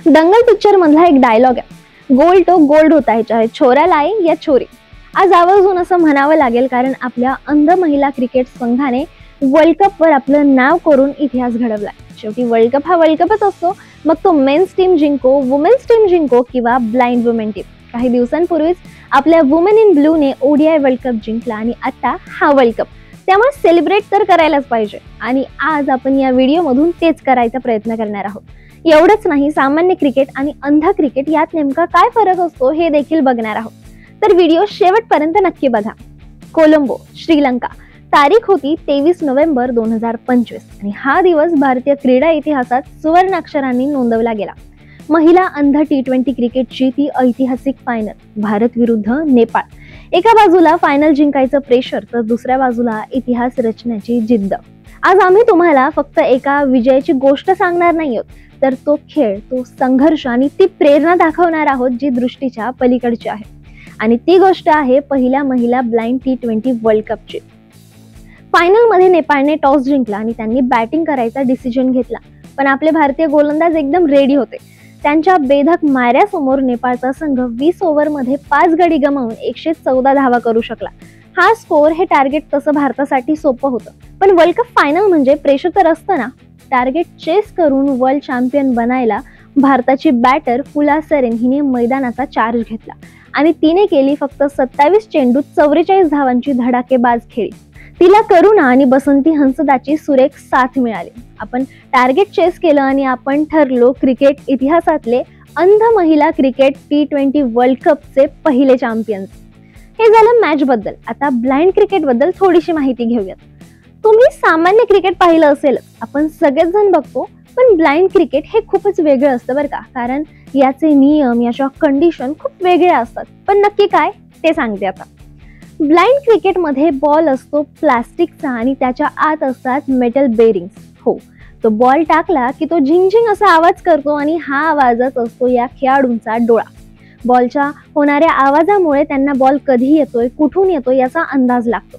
दंगल पिक्चर मधला एक डायलॉग आहे, गोल्ड तो गोल्ड होता है चाहे छोरा लाए या छोरी। आज आवर्जून असं म्हणावं लागेल, कारण आपल्या अंध महिला क्रिकेट संघाने वर्ल्ड कप वर आपलं नाव करून इतिहास घडवलाय। शेवटी वर्ल्ड कप हा वर्ल्ड कपच असतो, मग तो मेन्स टीम जिंको, वुमेन्स टीम जिंको किंवा ब्लाइंड वुमेन टीम। काही दिवसांपूर्वीच आपल्या वुमेन इन ब्लू ने ओडीआय वर्ल्ड कप जिंकला आणि आता हा वर्ल्ड कप, त्यामुळे सेलिब्रेट तर करायलाच पाहिजे। आणि आज आपण या व्हिडिओ मधून तेच करायचा प्रयत्न करणार आहोत। एवढंच नाही, सामान्य क्रिकेट आणि अंध क्रिकेट यात नेमका काय फरक असतो हे देखील बघणार आहोत, तर व्हिडिओ शेवटपर्यंत नक्की बघा। कोलंबो, श्रीलंका, तारीख होती 23 नोव्हेंबर 2025 आणि हा दिवस भारतीय क्रीडा इतिहासात सुवर्ण अक्षरांनी नोंदवला गेला। महिला अंध टी20 क्रिकेटची ती ऐतिहासिक फायनल, भारत विरुद्ध नेपाळ। एका बाजूला फायनल जिंकायचं प्रेशर, तर दुसऱ्या बाजूला इतिहास रचण्याची जिद्द। आज आम्ही तुम्हाला फक्त एका विजयाची गोष्ट सांगणार नाही आहोत, तर तो खेळ, तो संघर्ष आणि ती प्रेरणा दाखवणार आहोत जी दृष्टीच्या पलीकडची आहे। आणि ती गोष्ट आहे पहिल्या महिला ब्लाइंड टी20 वर्ल्ड कपची। फायनल मध्ये नेपाळने टॉस जिंकला आणि त्यांनी बॅटिंग करायचा डिसिजन घेतला, पण आपले भारतीय गोलंदाज एकदम रेडी होते। त्यांच्या बेधक माऱ्यासमोर नेपाळचा संघ 20 ओव्हरमध्ये 5 गडी गमावून 114 धावा करू शकला। हा स्कोर, हे टार्गेट तसं भारतासाठी सोपं होतं, पण वर्ल्ड कप फायनल म्हणजे प्रेशर तर असतं ना। टार्गेट चेस करून वर्ल्ड चॅम्पियन बनायला भारताची बॅटर फुला सरेन हिने मैदानाचा चार्ज घेतला आणि तिने केली फक्त 27 चेंडूत 44 धावांची धडाकेबाज खेळी। तिला करुणा आणि बसंती हंसदाची सुरेख साथ मिळाली। आपण टार्गेट चेस केलं आणि आपण ठरलो क्रिकेट इतिहासातले अंध महिला क्रिकेट टी20 वर्ल्ड कपचे पहिले चॅम्पियन्स। हे झालं मॅच बद्दल। आता ब्लाइंड क्रिकेट बद्दल थोडीशी माहिती घेऊयात। तुम्ही सामान्य क्रिकेट पाहिलं असेल, आपण सगळेच जण बघतो, पण ब्लाइंड क्रिकेट हे खूपच वेगळं असतं बरं का, कारण याचे नियम, याच्या कंडिशन खूप वेगळ्या असतात। पण नक्की काय ते सांगते आता। ब्लाइंड क्रिकेट मध्ये बॉल असतो प्लास्टिकचा आणि त्याच्या आत असतात मेटल बेरिंग्स। हो, तो बॉल टाकला की तो झिंग-झिंग असा आवाज करतो आणि हा आवाजच असतो या खेळाडूंचा डोळा। बॉलच्या होणाऱ्या आवाजामुळे त्यांना बॉल कधी येतोय, कुठून येतोय याचा अंदाज लागतो।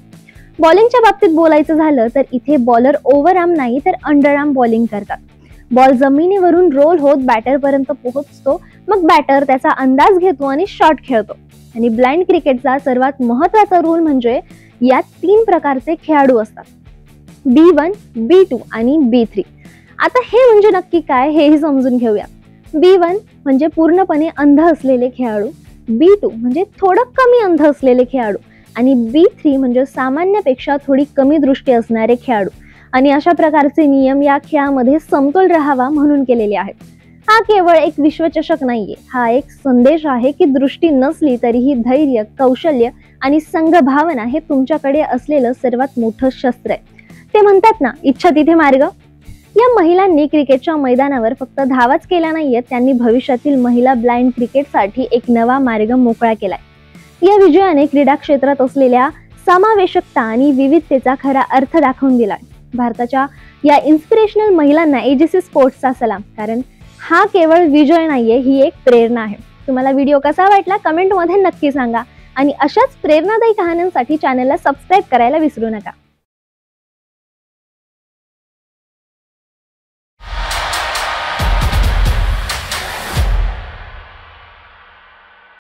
बॉलिंगच्या बाबतीत बोलायचं झालं तर इथे बॉलर ओव्हरआर्म नाही तर अंडरआर्म बॉलिंग करतात। बॉल जमिनीवरून रोल होत बॅटर पर्यंत पोहोचतो, मग बॅटर त्याचा अंदाज घेतो आणि शॉट खेळतो। आणि ब्लाइंड क्रिकेटचा सर्वात महत्त्वाचा रूल म्हणजे यात 3 प्रकारचे खेळाडू असतात, B1, B2 आणि B3। आता हे म्हणजे नक्की काय हेही समजून घेऊया। B1 म्हणजे पूर्णपणे अंध असलेले खेळाडू, B2 म्हणजे थोडं कमी अंध असलेले खेळाडू आणि B3 म्हणजे सामान्यपेक्षा थोडी कमी दृष्टी असणारे खेळाडू। आणि अशा प्रकारचे नियम या खेळामध्ये समतोल राहावा म्हणून केलेले आहेत। हा केवळ एक विश्वचषक नाहीये, हा एक संदेश आहे की दृष्टी नसली तरीही धैर्य, कौशल्य आणि संघभावना हे तुमच्याकडे असलेलं सर्वात मोठं शस्त्र आहे। ते म्हणतात ना, इच्छा तिथे मार्ग। या महिलांनी क्रिकेटच्या मैदानावर फक्त धावाच केल्या नाहीयेत, त्यांनी भविष्यातील महिला ब्लाइंड क्रिकेटसाठी एक नवा मार्ग मोकळा केलाय। या विजयाने क्रीडा क्षेत्रात असलेल्या समावेशकता आणि विविधतेचा खरा अर्थ दाखवून दिलाय। भारताच्या या इन्स्पिरेशनल महिलांना एजीसी स्पोर्ट्सचा सलाम, कारण हा केवळ विजय नाहीये, ही एक प्रेरणा आहे। तुम्हाला व्हिडिओ कसा वाटला कमेंट मध्ये नक्की सांगा आणि अशाच प्रेरणादायी कहाण्यांसाठी चॅनलला सबस्क्राइब करायला विसरू नका।